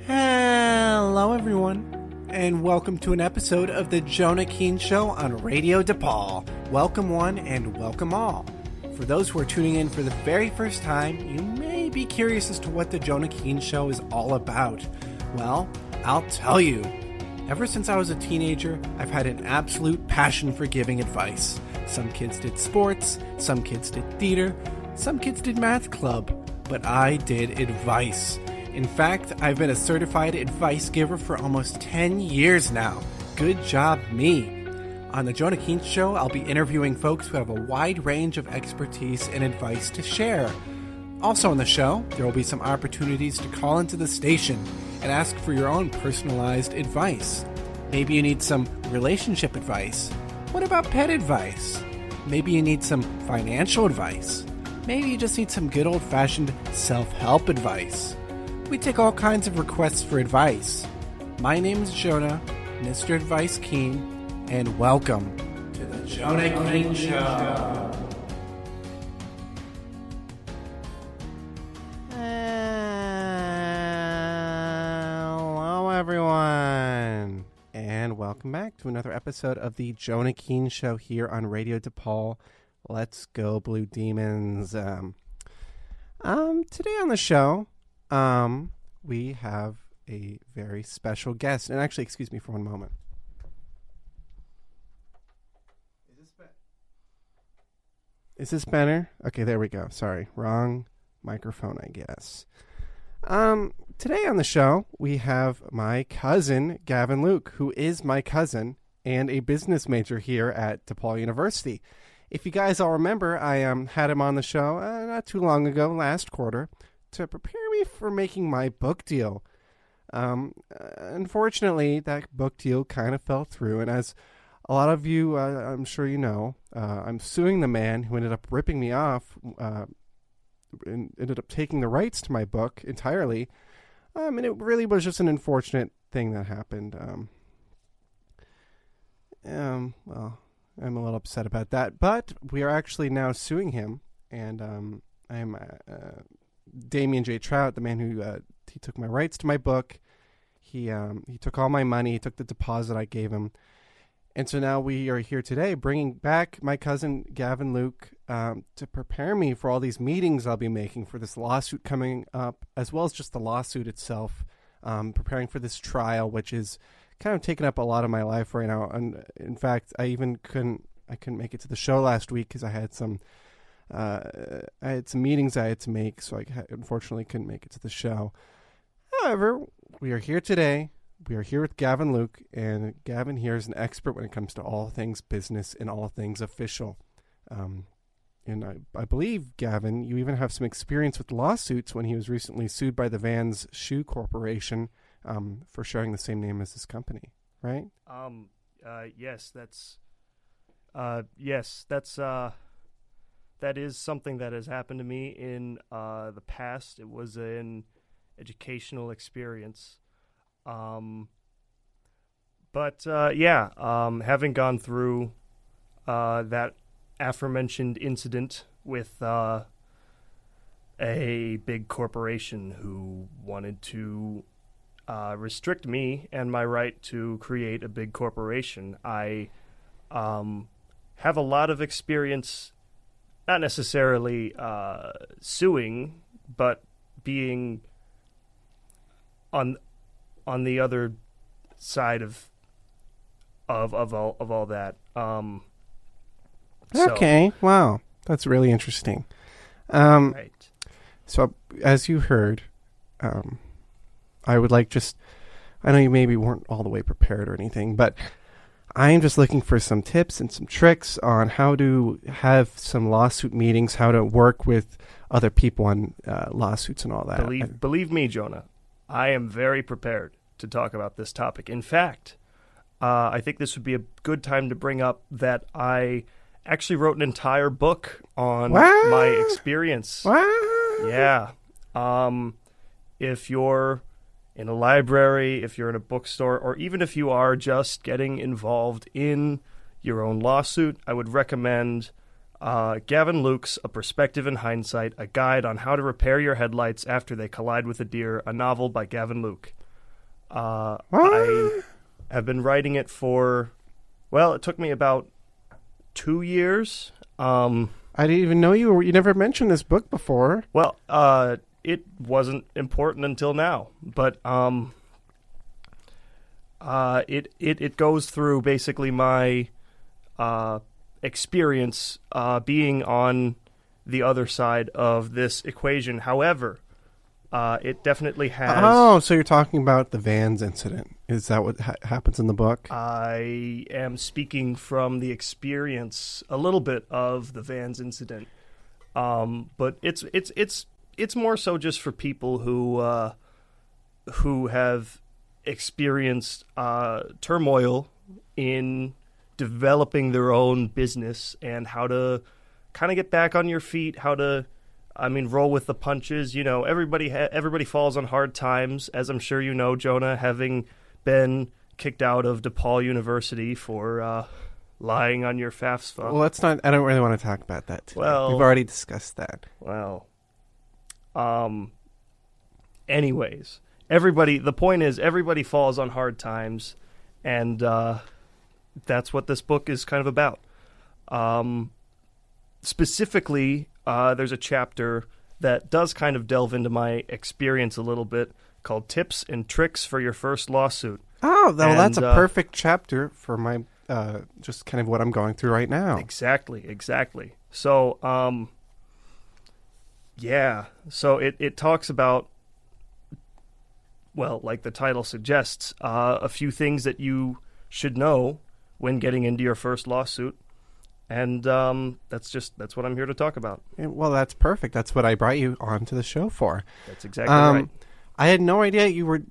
Hello, everyone, and welcome to an episode of the Jonah Keen Show on Radio DePaul. Welcome one and welcome all. For those who are tuning in for the very first time, you may be curious as to what the Jonah Keen Show is all about. Well, I'll tell you. Ever since I was a teenager, I've had an absolute passion for giving advice. Some kids did sports, some kids did theater, some kids did math club, but I did advice. In fact, I've been a certified advice giver for almost 10 years now. Good job, me. On the Jonah Keen Show, I'll be interviewing folks who have a wide range of expertise and advice to share. Also on the show, there will be some opportunities to call into the station and ask for your own personalized advice. Maybe you need some relationship advice. What about pet advice? Maybe you need some financial advice. Maybe you just need some good old-fashioned self-help advice. We take all kinds of requests for advice. My name is Jonah, Mr. Advice Keen, and welcome to the Jonah Keen Show. Hello, everyone, and welcome back to another episode of the Jonah Keen Show here on Radio DePaul. Let's go, Blue Demons. Today on the show, we have a very special guest. And actually, excuse me for one moment. Is this better? Okay, there we go. Sorry, wrong microphone, I guess. Today on the show, we have my cousin, Gavin Luke, who is my cousin and a business major here at DePaul University. If you guys all remember, I had him on the show not too long ago, last quarter, to prepare me for making my book deal. Unfortunately, that book deal kind of fell through, and as a lot of you, I'm sure you know, I'm suing the man who ended up ripping me off and ended up taking the rights to my book entirely, and it really was just an unfortunate thing that happened. Well, I'm a little upset about that, but we are actually now suing him, and I'm Damian J. Trout, the man who he took my rights to my book. He took all my money. He took the deposit I gave him, and so now we are here today, bringing back my cousin Gavin Luke to prepare me for all these meetings I'll be making for this lawsuit coming up, as well as just the lawsuit itself. Preparing for this trial, which is kind of taking up a lot of my life right now. And in fact, I couldn't make it to the show last week because I had some meetings I had to make, so I unfortunately couldn't make it to the show. However, we are here today. We are here with Gavin Luke, and Gavin here is an expert when it comes to all things business and all things official. And I believe, Gavin, you even have some experience with lawsuits when he was recently sued by the Vans Shoe Corporation for sharing the same name as his company, right? Yes, that is something that has happened to me in the past. It was an educational experience. Having gone through that aforementioned incident with a big corporation who wanted to restrict me and my right to create a big corporation, I have a lot of experience, not necessarily suing, but being on the other side of all that. Okay, wow, that's really interesting. Right. So, as you heard, I would like I know you maybe weren't all the way prepared or anything, but I am just looking for some tips and some tricks on how to have some lawsuit meetings, how to work with other people on lawsuits and all that. Believe me, Jonah, I am very prepared to talk about this topic. In fact, I think this would be a good time to bring up that I actually wrote an entire book on my experience. Yeah. If you're in a library, if you're in a bookstore, or even if you are just getting involved in your own lawsuit, I would recommend Gavin Luke's A Perspective in Hindsight, a guide on how to repair your headlights after they collide with a deer, a novel by Gavin Luke. I have been writing it for, it took me about 2 years. I didn't even know you never mentioned this book before. Well, it wasn't important until now, but it goes through basically my experience being on the other side of this equation. However, it definitely has... Oh, so you're talking about the Vans incident. Is that what happens in the book? I am speaking from the experience a little bit of the Vans incident. But it's more so just for people who have experienced turmoil in developing their own business and how to kind of get back on your feet, how to, roll with the punches. You know, everybody falls on hard times, as I'm sure you know, Jonah, having been kicked out of DePaul University for lying on your FAFSA. Well, I don't really want to talk about that today. Well, we've already discussed that. Well, anyways, the point is everybody falls on hard times, and that's what this book is kind of about. Specifically, there's a chapter that does kind of delve into my experience a little bit called Tips and Tricks for Your First Lawsuit. Oh, that's a perfect chapter for my just kind of what I'm going through right now. Exactly. So, so it talks about, well, like the title suggests, a few things that you should know when getting into your first lawsuit. And that's what I'm here to talk about. Well, that's perfect. That's what I brought you onto the show for. That's exactly right. I had no idea you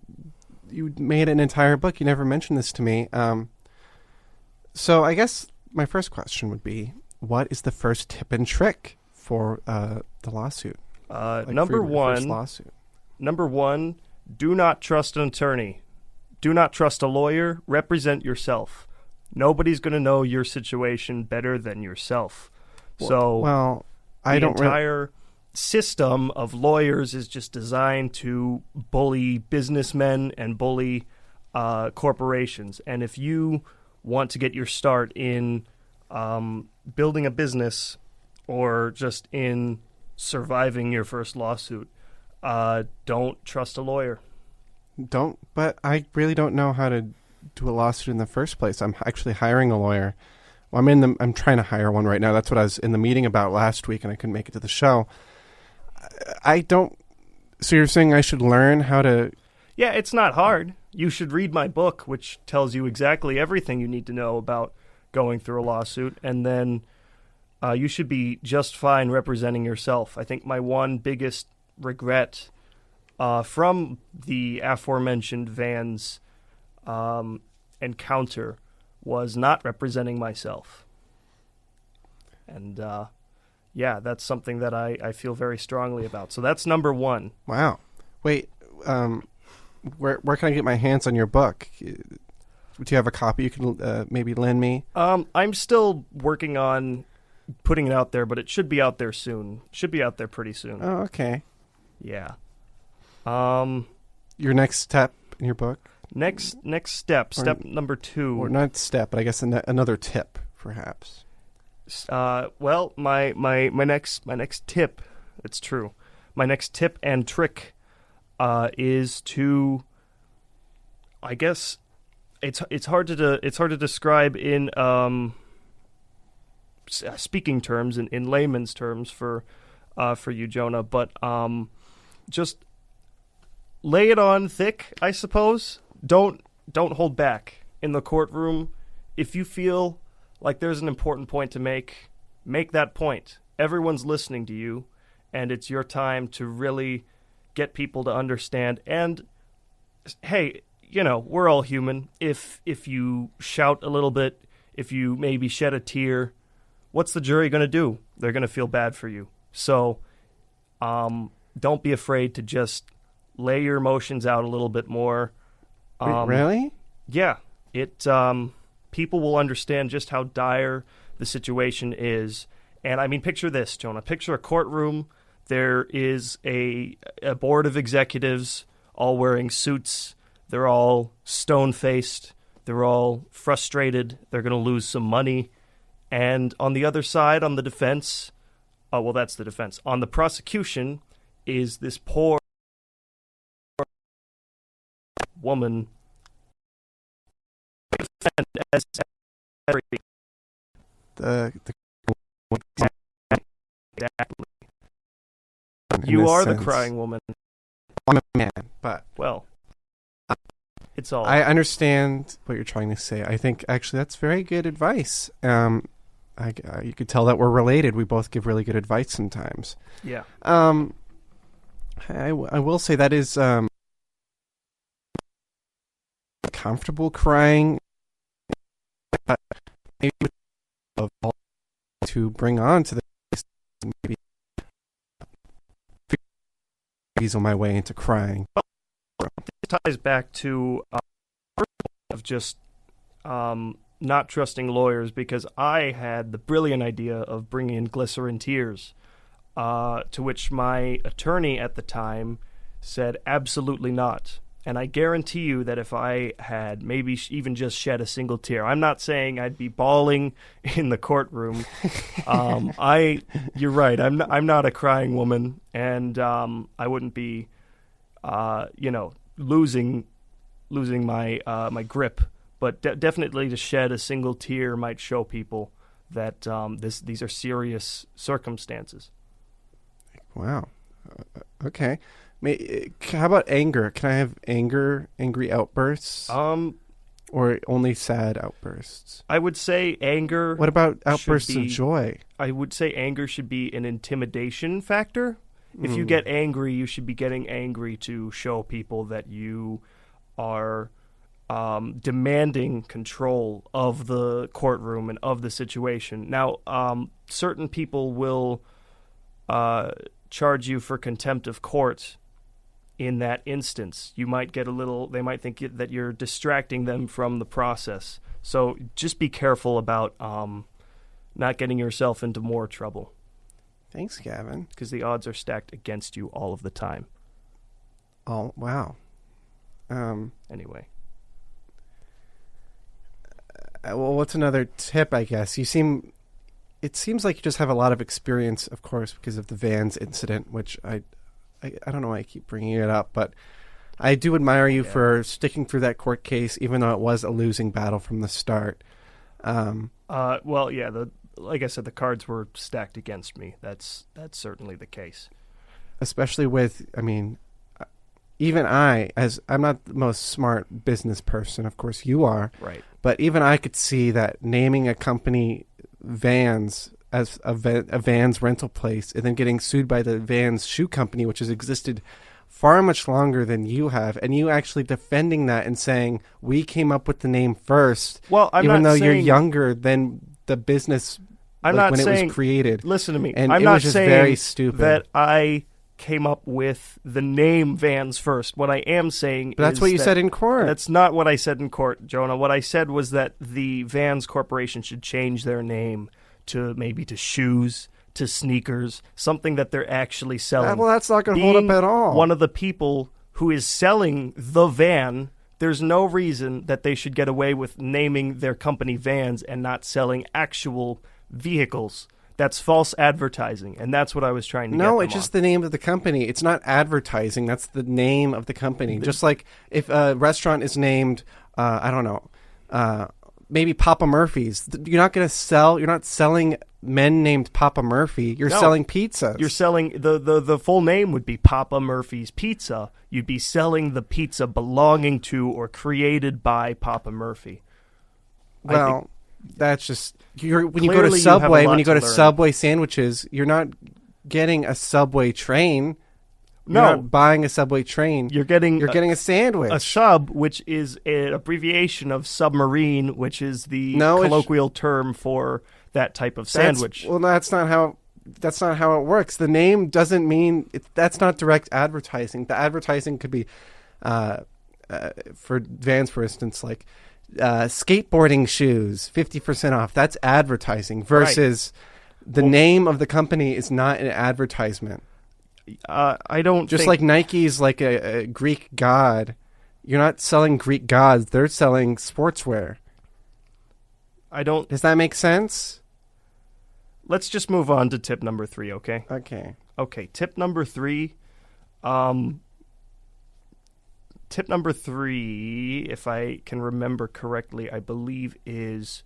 made an entire book. You never mentioned this to me. So I guess my first question would be, what is the first tip and trick for the lawsuit? Number one, do not trust an attorney. Do not trust a lawyer. Represent yourself. Nobody's going to know your situation better than yourself. The entire system of lawyers is just designed to bully businessmen and bully corporations. And if you want to get your start in building a business or just in surviving your first lawsuit, don't trust a lawyer. But I really don't know how to do a lawsuit in the first place. I'm actually hiring a lawyer. Well, I'm trying to hire one right now. That's what I was in the meeting about last week, and I couldn't make it to the show. So you're saying I should learn how to... Yeah, it's not hard. You should read my book, which tells you exactly everything you need to know about going through a lawsuit, and then you should be just fine representing yourself. I think my one biggest regret from the aforementioned Vans encounter was not representing myself. And that's something that I feel very strongly about. So that's number one. Wow. Wait, where can I get my hands on your book? Do you have a copy you can maybe lend me? I'm still working on putting it out there, but it should be out there soon. Should be out there pretty soon. Oh, okay. Yeah. Your next step in your book? Next step, number 2. Or not step, but I guess another tip, perhaps. My next tip, it's true. My next tip and trick is to, I guess it's hard to describe in speaking terms, in layman's terms for you, Jonah, but just lay it on thick, I suppose. Don't hold back in the courtroom. If you feel like there's an important point to make that point. Everyone's listening to you, and it's your time to really get people to understand. And hey, we're all human. If you shout a little bit, if you maybe shed a tear, what's the jury going to do? They're going to feel bad for you. So don't be afraid to just lay your emotions out a little bit more. Wait, really? Yeah. People will understand just how dire the situation is, And I mean, picture this, Jonah. Picture a courtroom. There is a board of executives all wearing suits. They're all stone-faced. They're all frustrated. They're going to lose some money. And on the other side, on the defense, that's the defense. On the prosecution is this poor woman as exactly. You are the crying woman. I'm a man, but well, it's all. I understand what you're trying to say. I think actually that's very good advice. You could tell that we're related. We both give really good advice sometimes. Yeah. I will say that is comfortable crying, but maybe to bring on to the maybe ease my way into crying. It ties back to of just not trusting lawyers, because I had the brilliant idea of bringing in glycerin tears, to which my attorney at the time said absolutely not. And I guarantee you that if I had maybe even just shed a single tear, I'm not saying I'd be bawling in the courtroom. You're right. I'm not a crying woman, and I wouldn't be, losing my my grip. But definitely to shed a single tear might show people that these are serious circumstances. Wow. Okay. How about anger? Can I have angry outbursts? Or only sad outbursts? I would say anger. What about outbursts of joy? I would say anger should be an intimidation factor. If you get angry, you should be getting angry to show people that you are demanding control of the courtroom and of the situation. Now, certain people will charge you for contempt of court. In that instance, you might get they might think that you're distracting them from the process. So just be careful about not getting yourself into more trouble. Thanks, Gavin. Because the odds are stacked against you all of the time. Oh, wow. Anyway. Well, what's another tip, I guess? It seems like you just have a lot of experience, of course, because of the Vans incident, which I don't know why I keep bringing it up, but I do admire you for sticking through that court case, even though it was a losing battle from the start. Like I said, the cards were stacked against me. That's certainly the case. Especially with, even I'm not the most smart business person. Of course, you are. Right. But even I could see that naming a company Vans as a Vans rental place and then getting sued by the Vans shoe company, which has existed far much longer than you have, and you actually defending that and saying, we came up with the name first, well, even though you're younger than the business when it was created. Listen to me. And I'm it not was just saying very stupid. that I came up with the name Vans first. What I am saying but that's what you said in court. That's not what I said in court, Jonah. What I said was that the Vans Corporation should change their name to shoes, to sneakers, something that they're actually selling. Well, that's not going to hold up at all. One of the people who is selling the van, there's no reason that they should get away with naming their company Vans and not selling actual vehicles. That's false advertising, and that's what I was trying to get them it's just the name of the company. It's not advertising. That's the name of the company. Just like if a restaurant is named, maybe Papa Murphy's. You're not selling men named Papa Murphy. You're selling pizzas. You're selling, the full name would be Papa Murphy's Pizza. You'd be selling the pizza belonging to or created by Papa Murphy. Well, that's just, when you go to Subway, Subway sandwiches, you're not getting a Subway train. You're not buying a Subway train. You're getting a sandwich. A sub, which is an abbreviation of submarine, which is the colloquial term for that type of sandwich. That's not how it works. The name doesn't mean that's not direct advertising. The advertising could be for Vans, for instance, like skateboarding shoes, 50% off. That's advertising versus The name of the company is not an advertisement. I don't Just think... like Nike's like a Greek god. You're not selling Greek gods. They're selling sportswear. I don't... Does that make sense? Let's just move on to tip number 3, okay? Okay. Okay, tip number 3. Tip number 3, if I can remember correctly, I believe is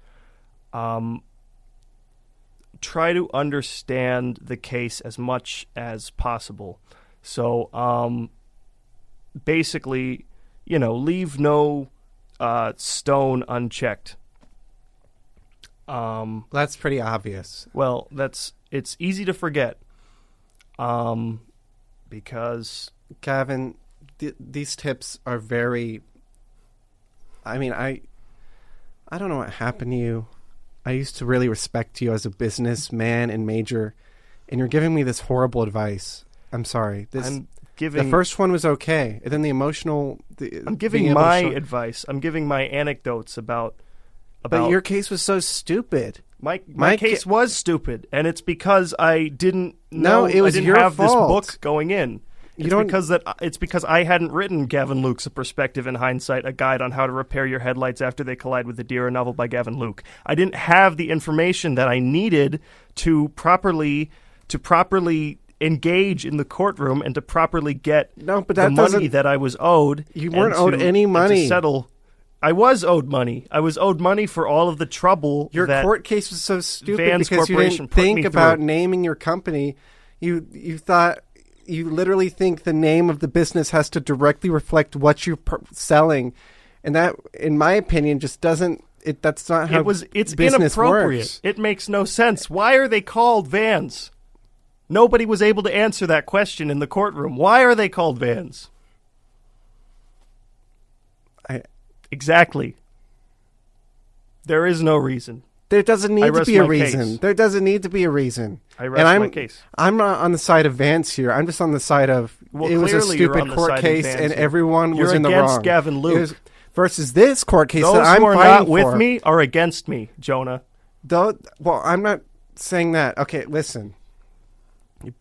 try to understand the case as much as possible. So basically, leave no stone unchecked. That's pretty obvious. Well, it's easy to forget because... Gavin, these tips are very... I mean, I don't know what happened to you. I used to really respect you as a businessman and major, and you're giving me this horrible advice. I'm sorry. The first one was okay, and then the emotional... I'm giving my advice. I'm giving my anecdotes about... But your case was so stupid. My case was stupid, and it's because I didn't know. No, it was I didn't your have fault. This book going in. It's because I hadn't written Gavin Luke's A Perspective in Hindsight, a guide on how to repair your headlights after they collide with a deer, a novel by Gavin Luke. I didn't have the information that I needed to properly engage in the courtroom and to properly get the money that I was owed. You weren't owed any money. To settle. I was owed money. I was owed money for all of the trouble. Your that court case was so stupid Vans because you didn't think about naming your company. You thought... You literally think the name of the business has to directly reflect what you're selling, and that, in my opinion, just doesn't. That's not how it's business inappropriate. works. It makes no sense. Why are they called Vans? Nobody was able to answer that question in the courtroom. Why are they called Vans? Exactly. There is no reason. There doesn't need to be a reason. There doesn't need to be a reason. I rest my case. I'm not on the side of Vance here. I'm just on the side of it was a stupid court case and everyone was in the wrong. You're against Gavin Luke. Versus this court case that I'm fighting for. Those who are not with me are against me, Jonah. Well, I'm not saying that. Okay, listen.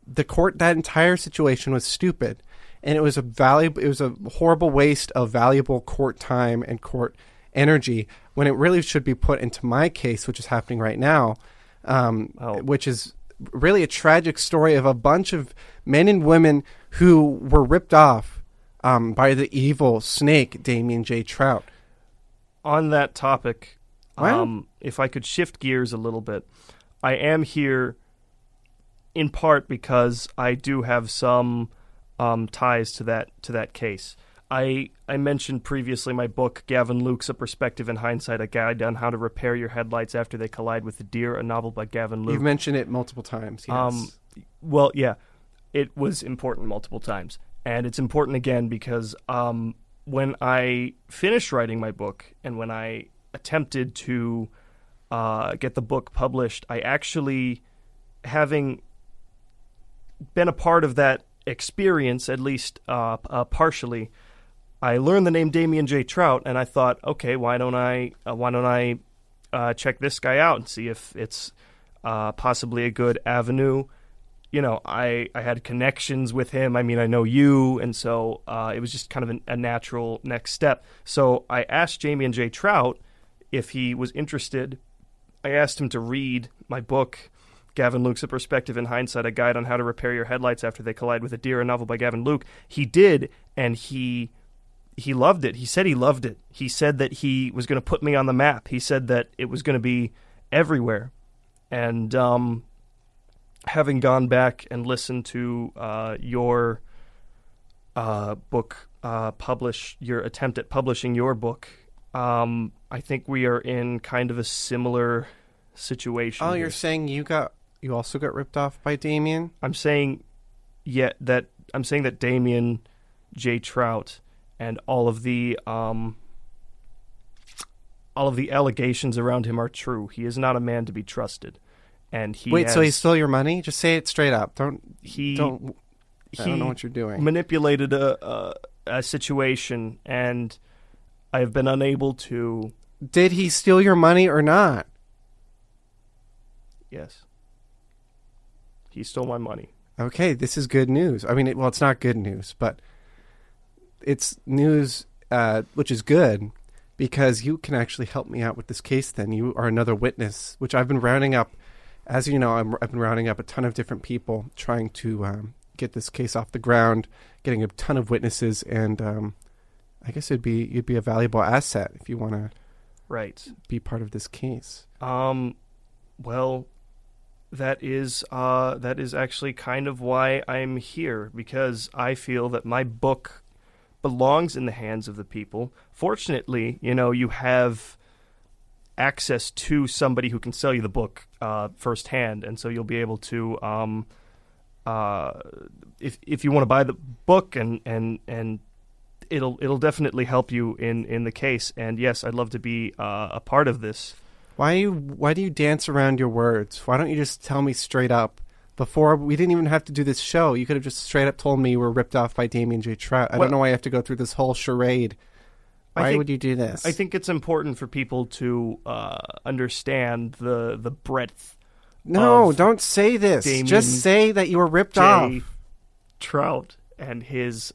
That entire situation was stupid, and it was a horrible waste of valuable court time and court energy when it really should be put into my case, which is happening right now, which is really a tragic story of a bunch of men and women who were ripped off by the evil snake, Damian J. Trout. On that topic, if I could shift gears a little bit, I am here in part because I do have some ties to that case. I mentioned previously my book, Gavin Luke's A Perspective in Hindsight, a guide on how to repair your headlights after they collide with a deer, a novel by Gavin Luke. You've mentioned it multiple times, yes. Well, yeah, it was important multiple times. And it's important again because when I finished writing my book and when I attempted to get the book published, I actually, having been a part of that experience, at least partially, I learned the name Damian J. Trout, and I thought, okay, why don't I check this guy out and see if it's possibly a good avenue. I had connections with him. I mean, I know you, and so it was just kind of a natural next step. So I asked Damian J. Trout if he was interested. I asked him to read my book, Gavin Luke's A Perspective in Hindsight, a guide on how to repair your headlights after they collide with a deer, a novel by Gavin Luke. He did, and he loved it. He said he loved it. He said that he was going to put me on the map. He said that it was going to be everywhere. And having gone back and listened to your book, your attempt at publishing your book, I think we are in kind of a similar situation. Oh, here. You're saying you also got ripped off by Damian? I'm saying that Damian J. Trout and all of the allegations around him are true. He is not a man to be trusted, and so he stole your money? Just say it straight up. I don't know what you're doing. Manipulated a situation, and I have been unable to. Did he steal your money or not? Yes. He stole my money. Okay, this is good news. I mean, it's not good news, but it's news which is good because you can actually help me out with this case then. You are another witness, which I've been rounding up. As you know, I've been rounding up a ton of different people trying to get this case off the ground, getting a ton of witnesses, and I guess you'd be a valuable asset if you want to be part of this case. Well, that is actually kind of why I'm here, because I feel that my book belongs in the hands of the people. Fortunately, you have access to somebody who can sell you the book firsthand, and so you'll be able to, if you want to buy the book, and it'll definitely help you in the case. And yes, I'd love to be a part of this. Why do you dance around your words? Why don't you just tell me straight up? Before, we didn't even have to do this show. You could have just straight up told me you were ripped off by Damian J. Trout. I don't know why I have to go through this whole charade. Why would you do this? I think it's important for people to understand the breadth. No, don't say this. Damian just say that you were ripped off. Trout and his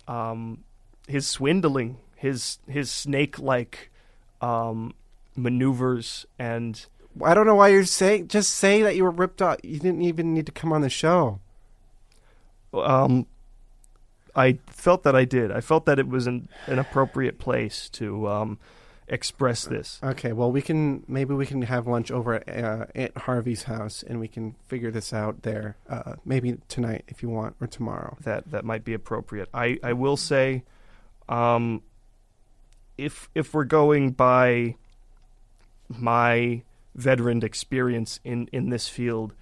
swindling, his snake-like maneuvers, and I don't know why you're saying. Just say that you were ripped off. You didn't even need to come on the show. I felt that I did. I felt that it was an appropriate place to express this. Okay, well, maybe we can have lunch over at Aunt Harvey's house, and we can figure this out there. Maybe tonight, if you want, or tomorrow. That might be appropriate. I will say, if we're going by my veteran experience in this field,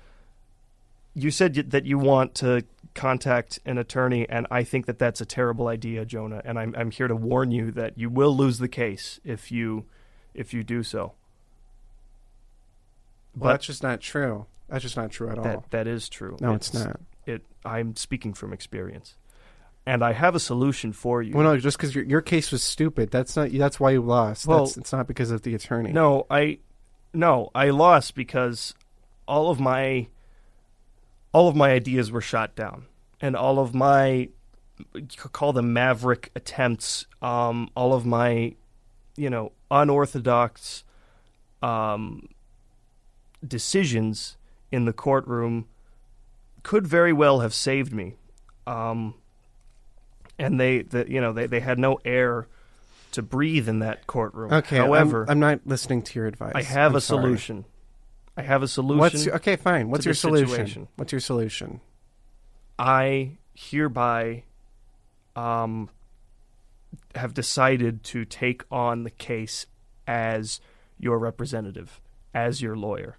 you said that you want to contact an attorney, and I think that that's a terrible idea, Jonah. And I'm here to warn you that you will lose the case if you do so. Well, that's just not true. That's just not true at all. That is true. No, it's not. I'm speaking from experience, and I have a solution for you. Well, no, just because your case was stupid. That's why you lost. Well, it's not because of the attorney. No, I lost because all of my ideas were shot down, and all of my, you could call them maverick attempts, all of my, unorthodox decisions in the courtroom could very well have saved me. And they had no air to breathe in that courtroom. Okay, however, I'm not listening to your advice. I have a solution. I have a solution. Okay, fine. What's your solution? Situation. What's your solution? I hereby have decided to take on the case as your representative, as your lawyer.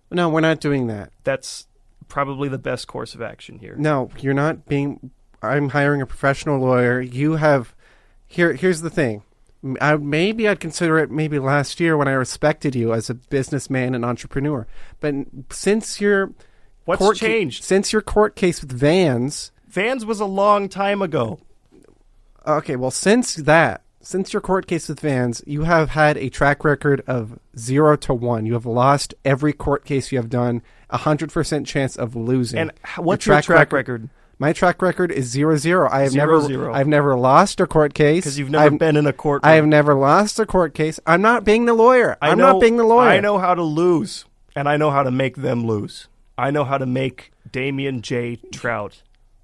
No, we're not doing that. That's probably the best course of action here. No, you're not being... I'm hiring a professional lawyer. You have... Here's the thing. Maybe I'd consider it maybe last year when I respected you as a businessman and entrepreneur. But since your... What's changed? Since your court case with Vans... Vans was a long time ago. Okay, well, since your court case with Vans, you have had a track record of 0 to 1. You have lost every court case you have done, 100% chance of losing. And what's your track record? My track record is 0-0. I've never lost a court case. Because you've never been in a courtroom. I have never lost a court case. I'm not being the lawyer. I'm not being the lawyer. I know how to lose, and I know how to make them lose. I know how to make Damian J. Trout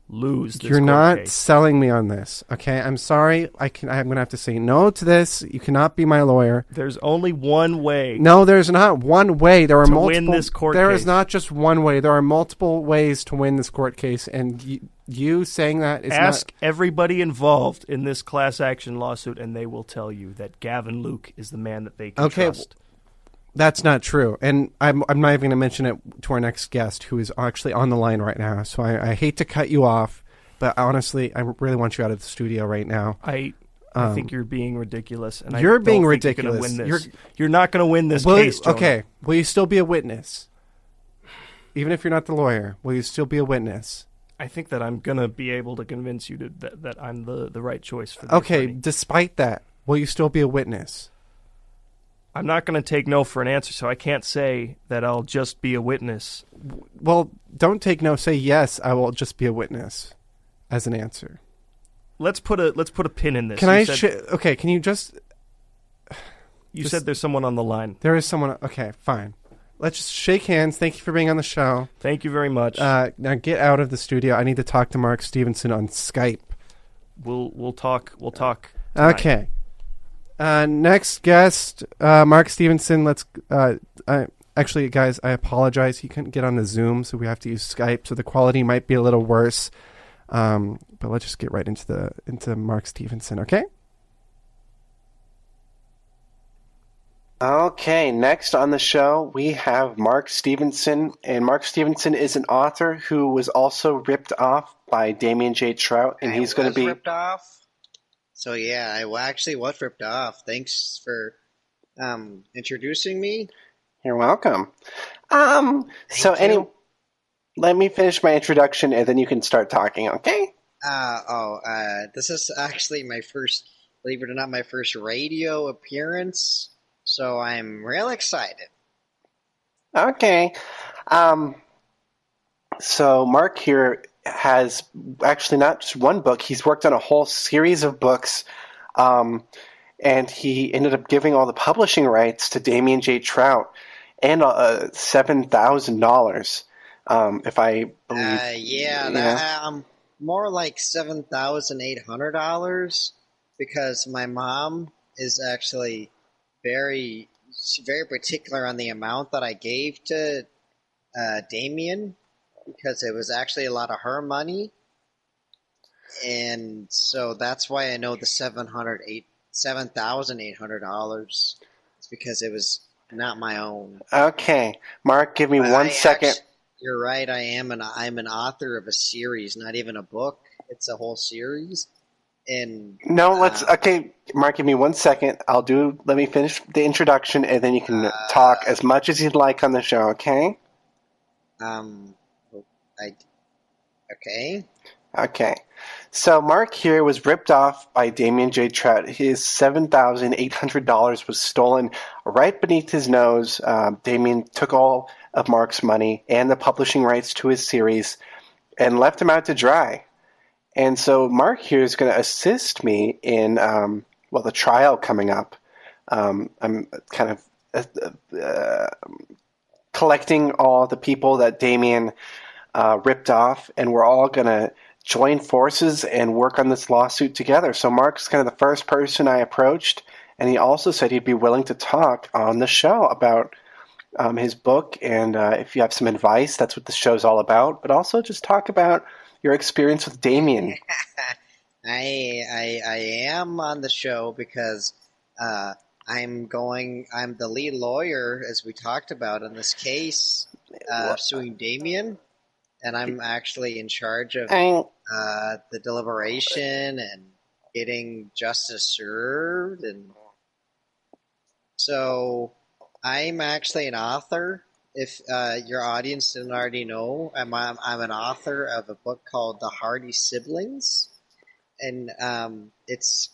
lose this You're not case. selling me on this, okay? I'm sorry. I'm going to have to say no to this. You cannot be my lawyer. There's only one way. No, there's not one way. There are multiple. Win this court there case. is not just one way. There are multiple ways to win this court case, and you saying that is Ask everybody involved in this class action lawsuit, and they will tell you that Gavin Luke is the man that they can trust. That's not true, and I'm not even going to mention it to our next guest, who is actually on the line right now. So I hate to cut you off, but honestly, I really want you out of the studio right now. I think you're being ridiculous, and you're I don't being think ridiculous. You're, win this. You're not going to win this case, Jonah. Okay, will you still be a witness? Even if you're not the lawyer, will you still be a witness? I think that I'm going to be able to convince you that I'm the right choice for the Okay, attorney. Despite that, will you still be a witness? I'm not going to take no for an answer, so I can't say that I'll just be a witness. Well, don't take no. Say yes. I will just be a witness as an answer. Let's put a pin in this. Can okay? Can you just? You said there's someone on the line. There is someone. Okay, fine. Let's just shake hands. Thank you for being on the show. Thank you very much. Now get out of the studio. I need to talk to Mark Stevenson on Skype. We'll talk. We'll talk. Okay. Next guest, Mark Stevenson. Let's. Actually, guys, I apologize. He couldn't get on the Zoom, so we have to use Skype. So the quality might be a little worse. But let's just get right into Mark Stevenson. Okay. Okay, next on the show, we have Mark Stevenson, and Mark Stevenson is an author who was also ripped off by Damian J. Trout, and he's going to be ripped off. So yeah, I actually was ripped off. Thanks for introducing me. You're welcome. Let me finish my introduction, and then you can start talking, okay? This is actually my first, believe it or not, my first radio appearance. So I'm real excited. Okay. So Mark here has actually not just one book. He's worked on a whole series of books. And he ended up giving all the publishing rights to Damian J. Trout and $7,000. If I believe. More like $7,800 because my mom is actually very particular on the amount that I gave to Damian because it was actually a lot of her money, and so that's why I know the $7,800. It's because it was not my own. Okay, Mark, give me 1 second. You're right. I'm an author of a series, not even a book. It's a whole series. And okay, Mark, give me 1 second. Let me finish the introduction, and then you can talk as much as you'd like on the show, okay? Okay. Okay. So Mark here was ripped off by Damian J. Trout. His $7,800 was stolen right beneath his nose. Damian took all of Mark's money and the publishing rights to his series and left him out to dry. And so Mark here is going to assist me in, the trial coming up. I'm kind of collecting all the people that Damian ripped off, and we're all going to join forces and work on this lawsuit together. So Mark's kind of the first person I approached, and he also said he'd be willing to talk on the show about his book, and if you have some advice, that's what the show's all about, but also just talk about your experience with Damian. I am on the show because I'm the lead lawyer, as we talked about in this case, suing Damian, and I'm actually in charge of the deliberation and getting justice served, and so I'm actually an author. If your audience didn't already know, I'm an author of a book called The Hardy Siblings, and it's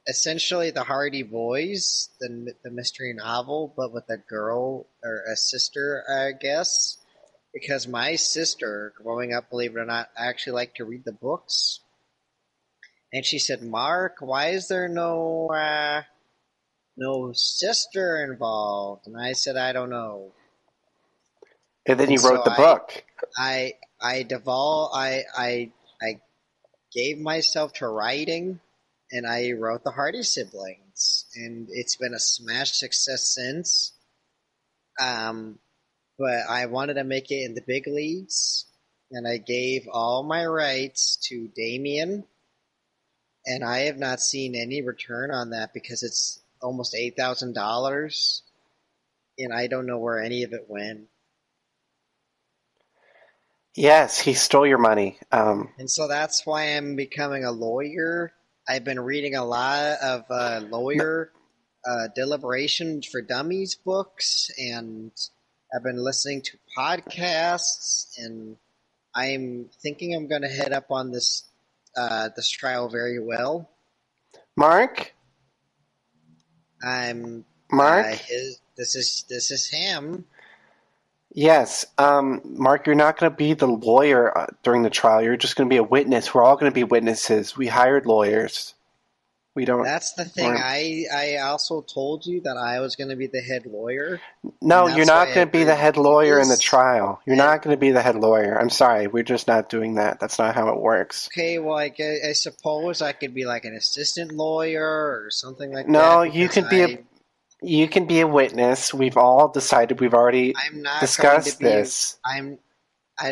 essentially the Hardy Boys, the mystery novel, but with a girl or a sister, I guess. Because my sister, growing up, believe it or not, actually liked to read the books, and she said, "Mark, why is there no sister involved?" And I said, "I don't know." And then you wrote the book. I gave myself to writing, and I wrote The Hardy Siblings, and it's been a smash success since. But I wanted to make it in the big leagues, and I gave all my rights to Damian, and I have not seen any return on that because it's almost $8,000, and I don't know where any of it went. Yes, he stole your money. And so that's why I'm becoming a lawyer. I've been reading a lot of lawyer deliberation for dummies books, and I've been listening to podcasts, and I'm thinking I'm going to head up on this trial very well. Mark? I'm Mark? This is him. Yes. Mark, you're not going to be the lawyer during the trial. You're just going to be a witness. We're all going to be witnesses. We hired lawyers. We don't. That's the thing. I also told you that I was going to be the head lawyer. No, you're not going to be the head lawyer in the this. trial. You're not going to be the head lawyer. I'm sorry. We're just not doing that. That's not how it works. Okay, well, I suppose I could be like an assistant lawyer or something like that. No, you can be you can be a witness. We've all decided. We've already discussed this. I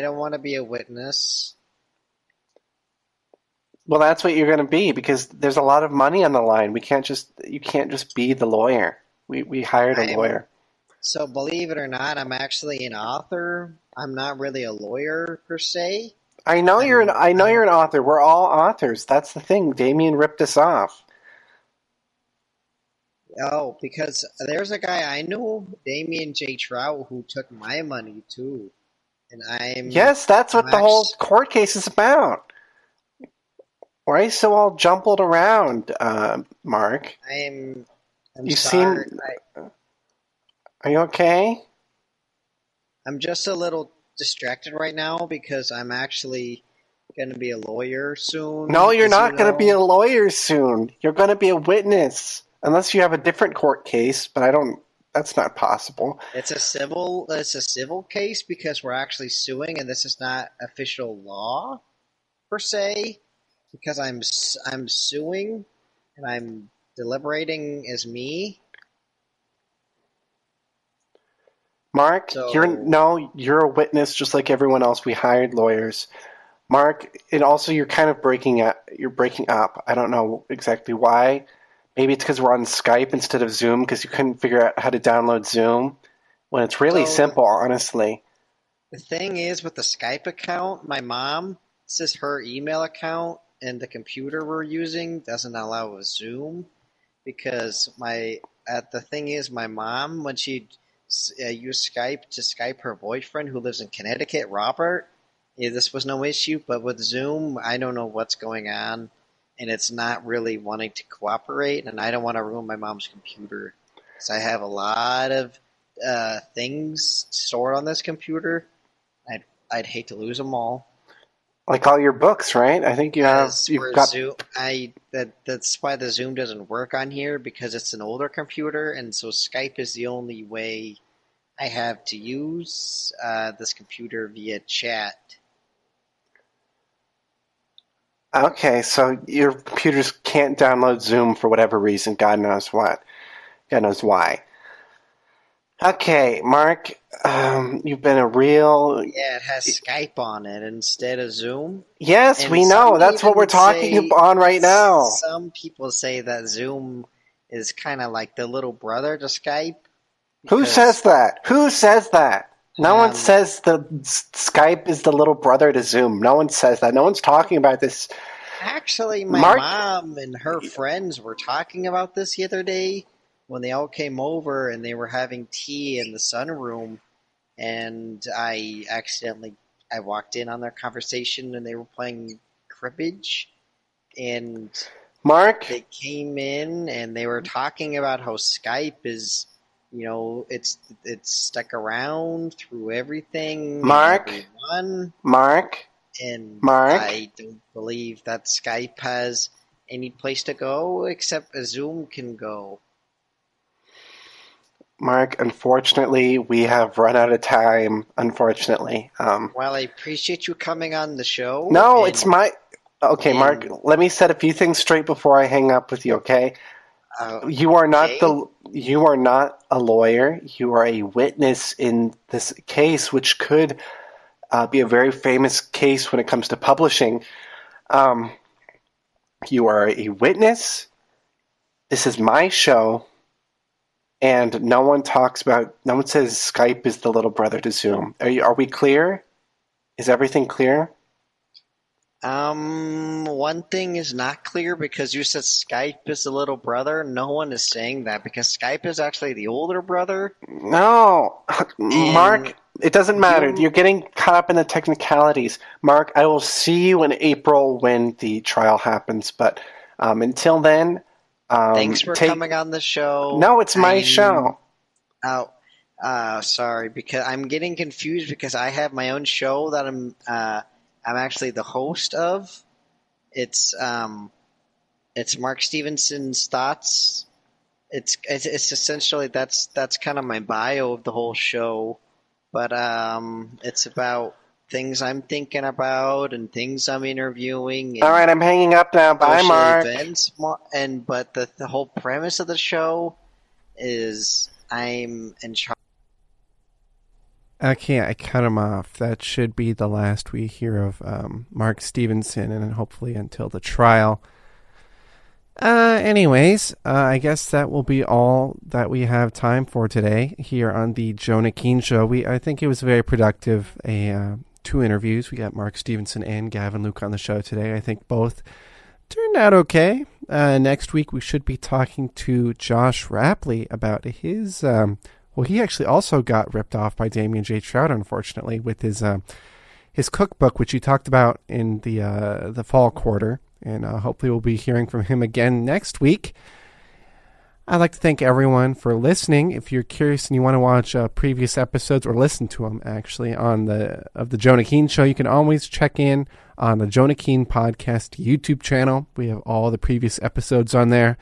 don't want to be a witness. Well, that's what you're going to be because there's a lot of money on the line. You can't just be the lawyer. We hired a lawyer. So believe it or not, I'm actually an author. I'm not really a lawyer per se. I know you're an author. We're all authors. That's the thing. Damian ripped us off. Oh, because there's a guy I know, Damian J. Trout, who took my money too. And Yes, that's what the whole court case is about. Why are you so all jumbled around, Mark? I'm you sorry. Are you okay? I'm just a little distracted right now because I'm actually going to be a lawyer soon. No, you're not going to be a lawyer soon. You're going to be a witness. Unless you have a different court case, but that's not possible. It's a civil case because we're actually suing and this is not official law per se. Because I'm suing and I'm deliberating as me. Mark, you're a witness just like everyone else. We hired lawyers. Mark, and also you're kind of breaking up. I don't know exactly why. Maybe it's because we're on Skype instead of Zoom because you couldn't figure out how to download Zoom when it's really simple, honestly. The thing is with the Skype account, my mom, this is her email account. And the computer we're using doesn't allow a Zoom because the thing is my mom, when she used Skype to Skype her boyfriend who lives in Connecticut, Robert, this was no issue. But with Zoom, I don't know what's going on, and it's not really wanting to cooperate. And I don't want to ruin my mom's computer because I have a lot of things stored on this computer. I'd hate to lose them all. Like all your books, right? I think you've got. Zoom, that's why the Zoom doesn't work on here because it's an older computer, and so Skype is the only way I have to use this computer via chat. Okay, so your computers can't download Zoom for whatever reason. God knows what. God knows why. Okay, Mark, you've been a real... Yeah, it has Skype on it instead of Zoom. Yes, and we know. That's what we're talking on right now. Some people say that Zoom is kind of like the little brother to Skype. Who says that? Who says that? No one says that Skype is the little brother to Zoom. No one says that. No one's talking about this. Actually, my mom and her friends were talking about this the other day. When they all came over and they were having tea in the sunroom, and I walked in on their conversation and they were playing cribbage, and Mark, they came in and they were talking about how Skype is, it's stuck around through everything. Mark, and Mark, I don't believe that Skype has any place to go except a Zoom can go. Mark, unfortunately, we have run out of time, unfortunately. Well, I appreciate you coming on the show. No, it's my... Okay, Mark, let me set a few things straight before I hang up with you, okay? You are not a lawyer. You are a witness in this case, which could be a very famous case when it comes to publishing. You are a witness. This is my show. And no one says Skype is the little brother to Zoom. Are we clear? Is everything clear? One thing is not clear because you said Skype is the little brother. No one is saying that because Skype is actually the older brother. No, Mark, it doesn't matter. You're getting caught up in the technicalities. Mark, I will see you in April when the trial happens. But until then, Thanks for coming on the show. No, it's my show. Oh, sorry, because I'm getting confused because I have my own show that I'm actually the host of. It's Mark Stevenson's Thoughts. It's essentially that's kind of my bio of the whole show, but it's about things I'm thinking about and things I'm interviewing. All right, I'm hanging up now. Bye, Mark. Events, but the whole premise of the show is I'm in charge. Okay, I cut him off. That should be the last we hear of Mark Stevenson, and hopefully until the trial. Anyways, I guess that will be all that we have time for today here on the Jonah Keen Show. I think it was very productive. 2 interviews. We got Mark Stevenson and Gavin Luke on the show today. I think both turned out okay. Next week we should be talking to Josh Rapley about his. He actually also got ripped off by Damian J. Trout, unfortunately, with his cookbook, which he talked about in the fall quarter. And hopefully we'll be hearing from him again next week. I'd like to thank everyone for listening. If you're curious and you want to watch previous episodes or listen to them, actually, of the Jonah Keen Show, you can always check in on the Jonah Keen Podcast YouTube channel. We have all the previous episodes on there.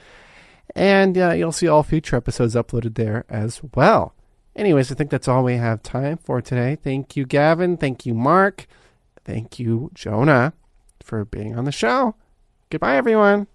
And you'll see all future episodes uploaded there as well. Anyways, I think that's all we have time for today. Thank you, Gavin. Thank you, Mark. Thank you, Jonah, for being on the show. Goodbye, everyone.